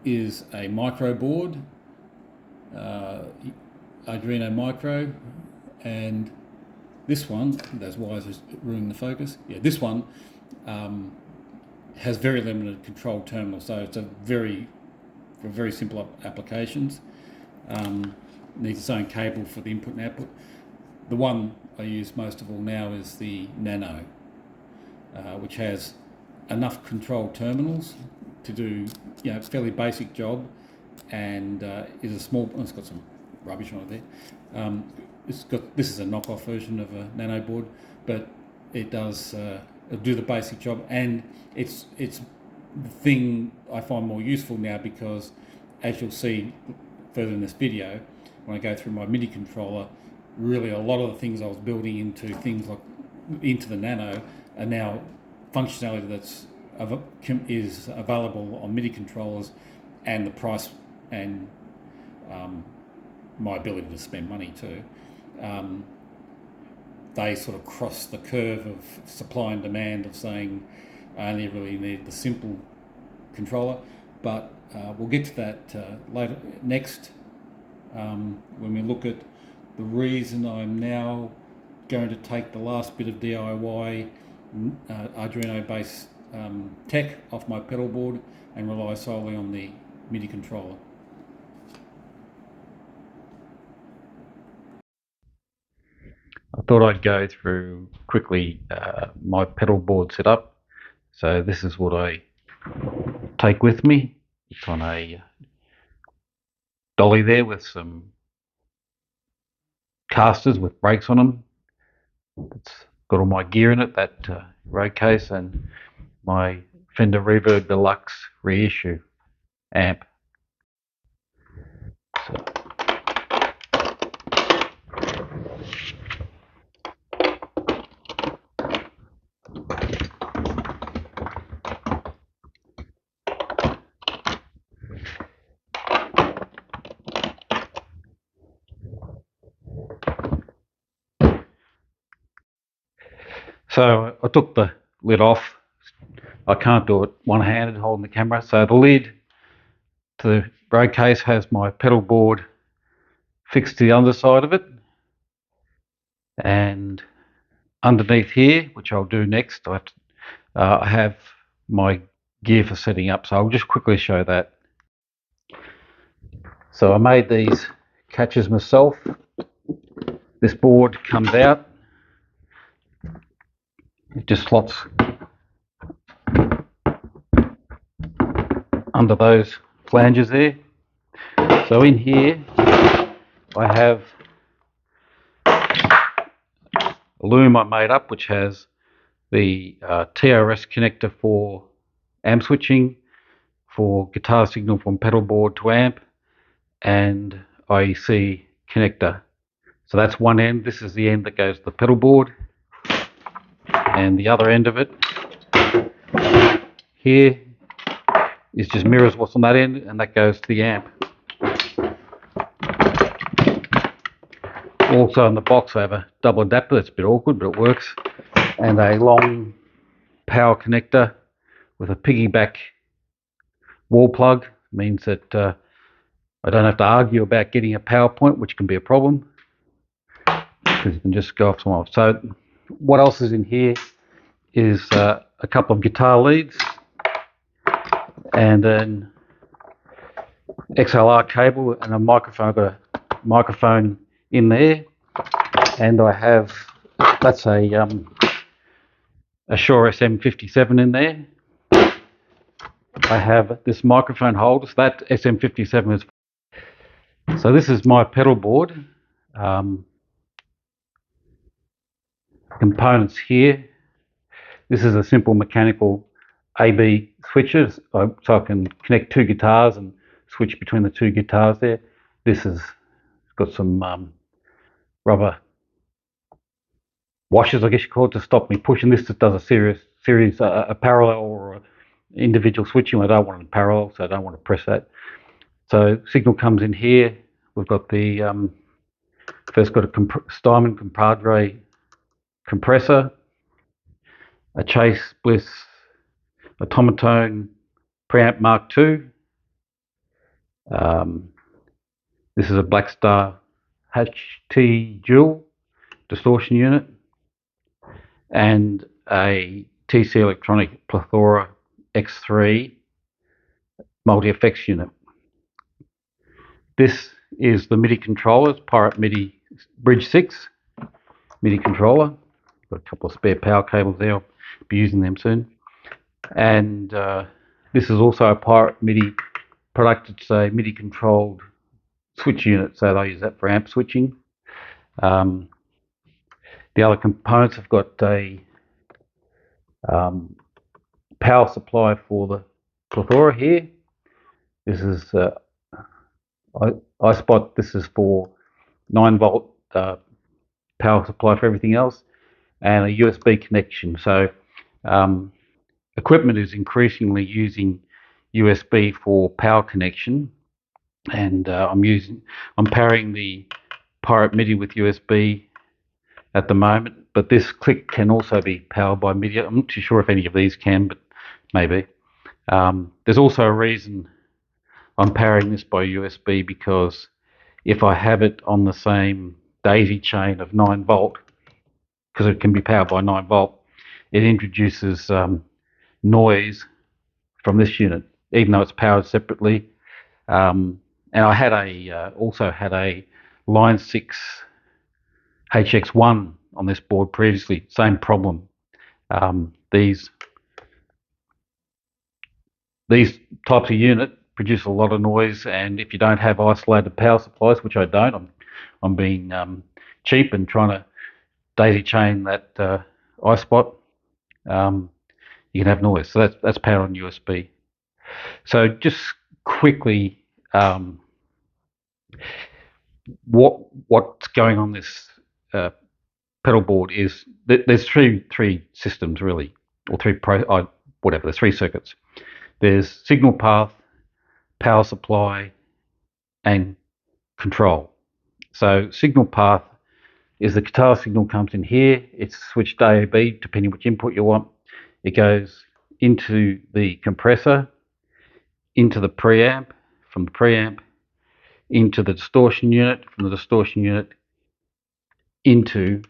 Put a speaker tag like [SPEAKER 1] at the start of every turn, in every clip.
[SPEAKER 1] is a micro board, Arduino micro, and this one, those wires are ruining the focus. Yeah, this one has very limited control terminals, so it's for very simple applications. Needs its own cable for the input and output. The one I use most of all now is the Nano, which has enough control terminals to do a fairly basic job, and is a small. It's got some rubbish on it there. This is a knockoff version of a Nano board, but it does do the basic job, and it's the thing I find more useful now because, as you'll see further in this video, when I go through my MIDI controller, really a lot of the things I was building into the Nano are now functionality is available on MIDI controllers, and the price and my ability to spend money too. They sort of cross the curve of supply and demand of saying I only really need the simple controller, but we'll get to that later next when we look at the reason I'm now going to take the last bit of DIY Arduino based tech off my pedal board and rely solely on the MIDI controller. I thought I'd go through quickly my pedal board setup. So this is what I take with me. It's on a dolly there with some casters with brakes on them. It's got all my gear in it, that road case, and my Fender Reverb Deluxe reissue amp. So I took the lid off. I can't do it one-handed holding the camera. So the lid to the road case has my pedal board fixed to the underside of it, and underneath here, which I'll do next, I have my gear for setting up. So I'll just quickly show that. So I made these catches myself. This board comes out. It just slots under those flanges there. So in here I have a loom I made up which has the TRS connector for amp switching, for guitar signal from pedal board to amp, and IEC connector. So that's one end. This is the end that goes to the pedal board, and the other end of it here is just mirrors what's on that end, and that goes to the amp. Also in the box I have a double adapter. That's a bit awkward, but it works, and a long power connector with a piggyback wall plug. Means that I don't have to argue about getting a power point, which can be a problem because you can just go off some off. So what else is in here is a couple of guitar leads and an XLR cable and a microphone. I've got a microphone in there, and I have, that's a Shure SM57 in there. I have this microphone holder. So that SM57 is. So this is my pedal board. Components here. This is a simple mechanical AB switcher, so I can connect two guitars and switch between the two guitars there. This has got some rubber washers, I guess you call it, to stop me pushing. This just does a series, a parallel or individual switching. I don't want it in parallel, so I don't want to press that. So signal comes in here. We've got the first got a Steinman Compadre compressor, a Chase Bliss Automatone preamp Mark II,
[SPEAKER 2] Um, this is a Black Star HT dual distortion unit and a TC Electronic Plethora X3 multi-effects unit. This is the MIDI controller, it's Pirate MIDI Bridge 6 MIDI controller. Got a couple of spare power cables there, I'll be using them soon. And this is also a Pirate MIDI product, it's a MIDI controlled switch unit, so they use that for amp switching. The other components have got a power supply for the plethora here. This is I spot this is for 9-volt power supply for everything else, and a USB connection. So equipment is increasingly using USB for power connection, and I'm pairing the Pirate MIDI with USB at the moment, but this click can also be powered by MIDI. I'm not too sure if any of these can, but maybe. There's also a reason I'm pairing this by USB, because if I have it on the same daisy chain of 9-volt, because it can be powered by 9-volt, it introduces noise from this unit, even though it's powered separately. And I had also had a Line 6 HX1 on this board previously, same problem. These types of unit produce a lot of noise, and if you don't have isolated power supplies, which I don't, I'm being cheap and trying to daisy chain that iSpot, you can have noise. So that's powered on USB. So just quickly, what's going on this pedal board is there's three systems really, or there's three circuits. There's signal path, power supply, and control. So signal path is the guitar signal comes in here. It's switched A or B depending which input you want. It goes into the compressor, into the preamp, from the preamp into the distortion unit, from the distortion unit into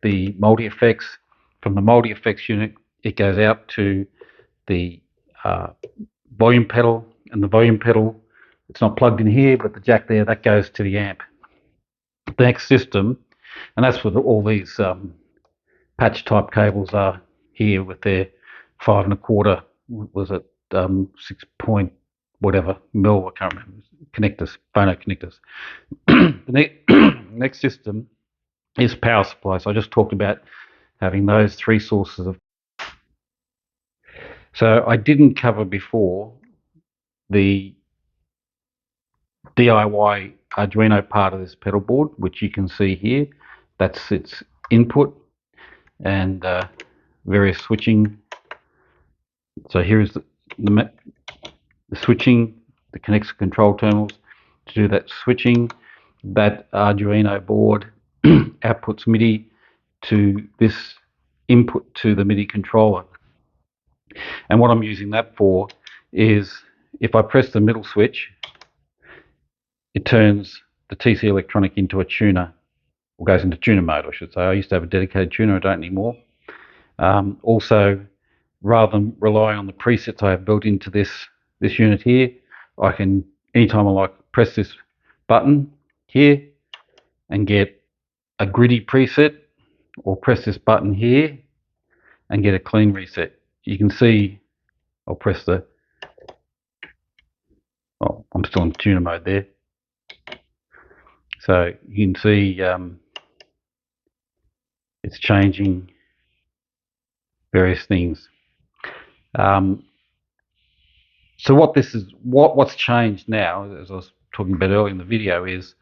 [SPEAKER 2] the multi-effects. From the multi-effects unit, it goes out to the volume pedal, and the volume pedal, it's not plugged in here, but the jack there, that goes to the amp. The next system, and that's what all these patch type cables are here with their 5.25, was it 6 point whatever mil, I can't remember, connectors, phono connectors. The next system is power supply. So I just talked about having those three sources of. So I didn't cover before the DIY Arduino part of this pedal board, which you can see here. That's its input and various switching. So here is the switching that connects the control terminals to do that switching. That Arduino board outputs MIDI to this input to the MIDI controller. And what I'm using that for is if I press the middle switch, it turns the TC Electronic into a tuner, or goes into tuner mode, I should say. I used to have a dedicated tuner, I don't anymore. Also, rather than rely on the presets I have built into this unit here, I can, anytime I like, press this button here and get a gritty preset, or press this button here and get a clean reset. You can see, I'll press the, oh, I'm still in tuner mode there. So you can see it's changing various things. So what this is, what's changed now, as I was talking about earlier in the video, is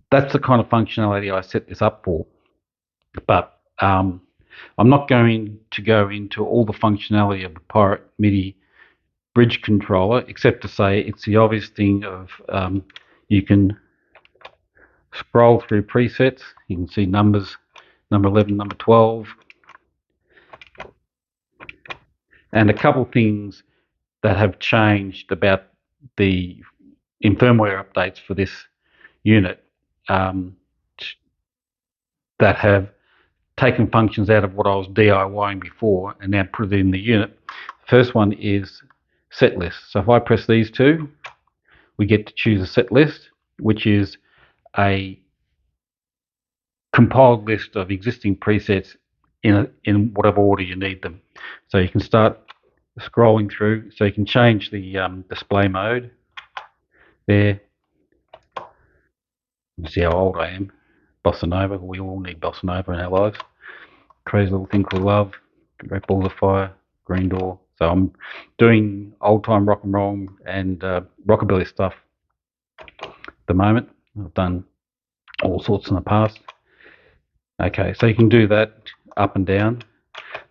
[SPEAKER 2] that's the kind of functionality I set this up for. But I'm not going to go into all the functionality of the Pirate MIDI bridge controller, except to say it's the obvious thing of you can scroll through presets. You can see numbers, number 11, number 12, and a couple things that have changed about the in firmware updates for this unit um, that have taken functions out of what I was DIYing before and now put it in the unit. First one is set list. So if I press these two, we get to choose a set list, which is a compiled list of existing presets in whatever order you need them. So you can start scrolling through. So you can change the display mode there. See how old I am. Bossa Nova. We all need Bossa Nova in our lives. Crazy Little Thing Called Love. Great Balls of Fire. Green Door. So I'm doing old time rock and roll and rockabilly stuff at the moment. I've done all sorts in the past. Okay, so you can do that up and down.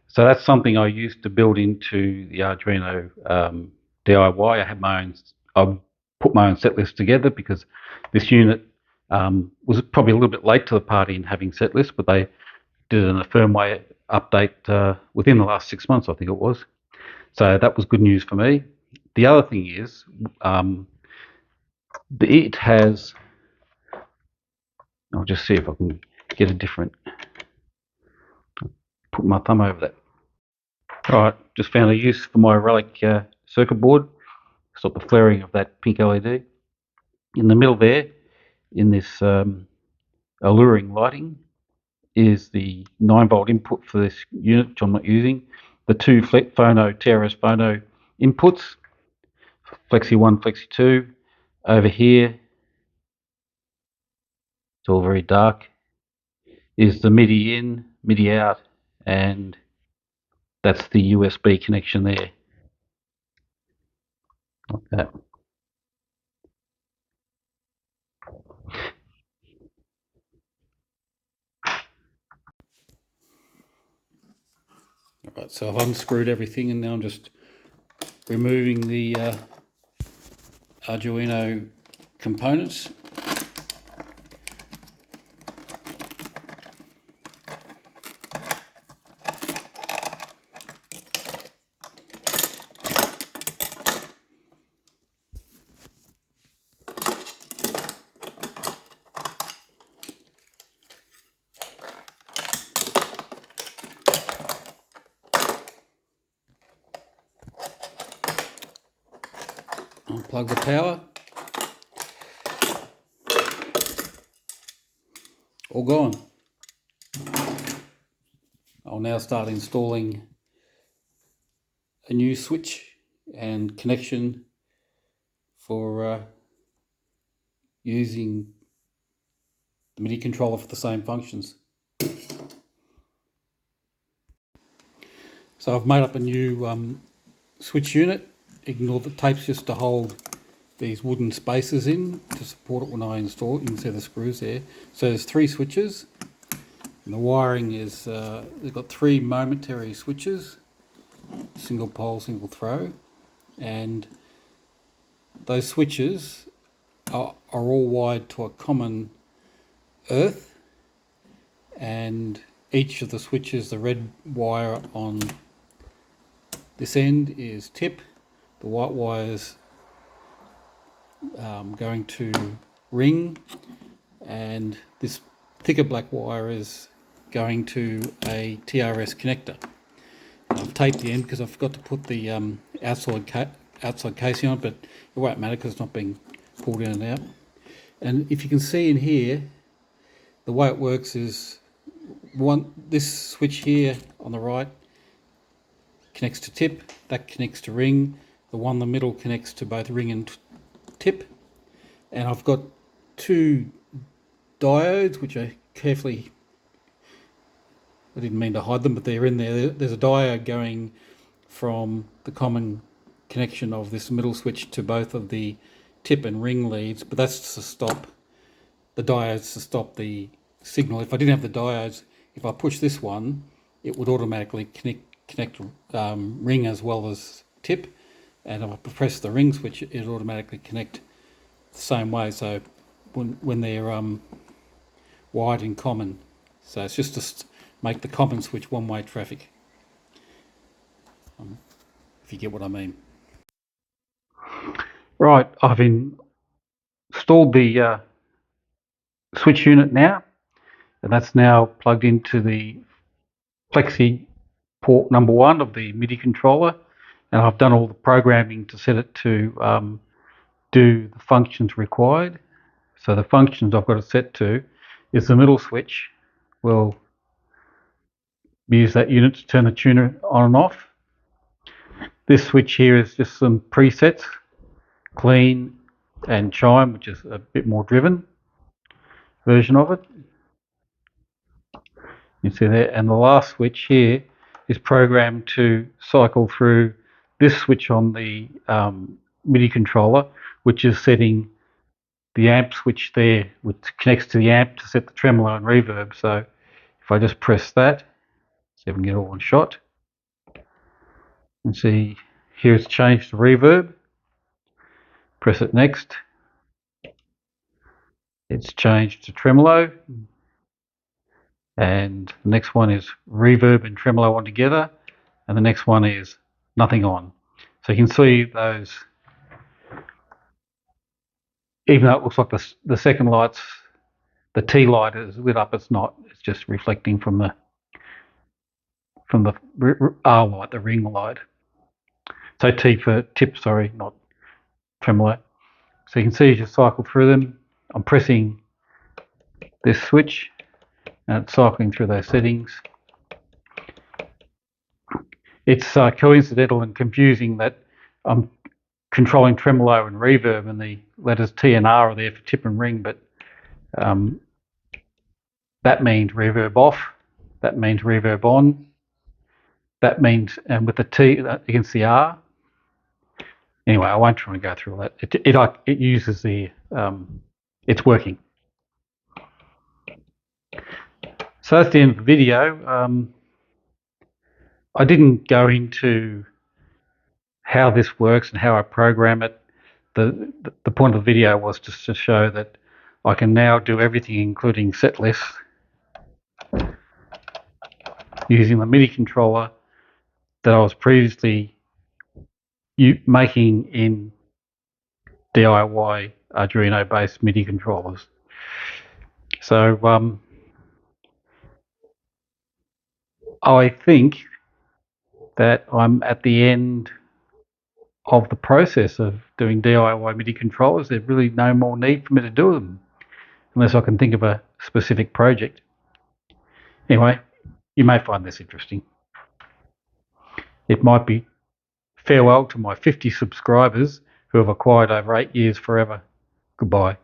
[SPEAKER 2] So that's something I used to build into the Arduino DIY. I had my own. I put my own set list together because this unit was probably a little bit late to the party in having set lists, but they did it in a firmware update within the last 6 months, I think it was. So that was good news for me. The other thing is, it has. I'll just see if I can get a different. Put my thumb over that. All right, just found a use for my relic circuit board. Stop the flaring of that pink LED. In the middle there, in this alluring lighting, is the 9-volt input for this unit, which I'm not using. The two TRS phono inputs, Flexi 1, Flexi 2. Over here, it's all very dark, is the MIDI in, MIDI out, and that's the USB connection there, like that.
[SPEAKER 1] Right, so I've unscrewed everything and now I'm just removing the Arduino components. Unplug the power. All gone. I'll now start installing a new switch and connection for using the MIDI controller for the same functions. So I've made up a new switch unit. Ignore the tapes just to hold these wooden spaces in to support it when I install it. You can see the screws there. So there's 3 switches. And the wiring is, they've got 3 momentary switches, single pole, single throw, and those switches are all wired to a common earth, and each of the switches, the red wire on this end is tip, the white wire's going to ring, and this thicker black wire is going to a TRS connector. I've taped the end because I forgot to put the outside casing on, but it won't matter because it's not being pulled in and out. And if you can see in here, the way it works is this switch here on the right connects to tip, that connects to ring, the one in the middle connects to both ring and tip, and I've got 2 diodes which are carefully, I didn't mean to hide them, but they're in there. There's a diode going from the common connection of this middle switch to both of the tip and ring leads, but that's to stop the diodes, to stop the signal. If I didn't have the diodes, if I push this one, it would automatically connect ring as well as tip, and if I press the ring switch, it would automatically connect the same way. So when they're wired in common, so it's just to make the common switch one-way traffic. If you get what I mean.
[SPEAKER 2] Right, installed the switch unit now, and that's now plugged into the Flexi port number 1 of the MIDI controller, and I've done all the programming to set it to do the functions required. So the functions I've got it set to is the middle switch will use that unit to turn the tuner on and off. This switch here is just some presets, clean and chime, which is a bit more driven version of it. You see there, and the last switch here is programmed to cycle through this switch on the MIDI controller, which is setting the amp switch there, which connects to the amp to set the tremolo and reverb. So if I just press that, see if I can get it all in shot, and see here it's changed to reverb. Press it next, it's changed to tremolo, and the next one is reverb and tremolo on together, and the next one is nothing on. So you can see those, even though it looks like the second light's, the T light is lit up, it's not. It's just reflecting from the R light, the ring light. So T for tip, sorry, not tremolo. So you can see as you cycle through them, I'm pressing this switch and it's cycling through those settings. It's coincidental and confusing that I'm controlling tremolo and reverb, and the letters T and R are there for tip and ring, but that means reverb off, that means reverb on, that means, and with the T against the R. Anyway, I won't try and go through all that. It uses the, it's working. So that's the end of the video. I didn't go into how this works and how I program it. The point of the video was just to show that I can now do everything, including set lists, using the MIDI controller that I was previously making in DIY Arduino-based MIDI controllers. So I think that I'm at the end of the process of doing DIY MIDI controllers. There's really no more need for me to do them unless I can think of a specific project. Anyway, you may find this interesting. It might be farewell to my 50 subscribers who have acquired over 8 years forever. Goodbye.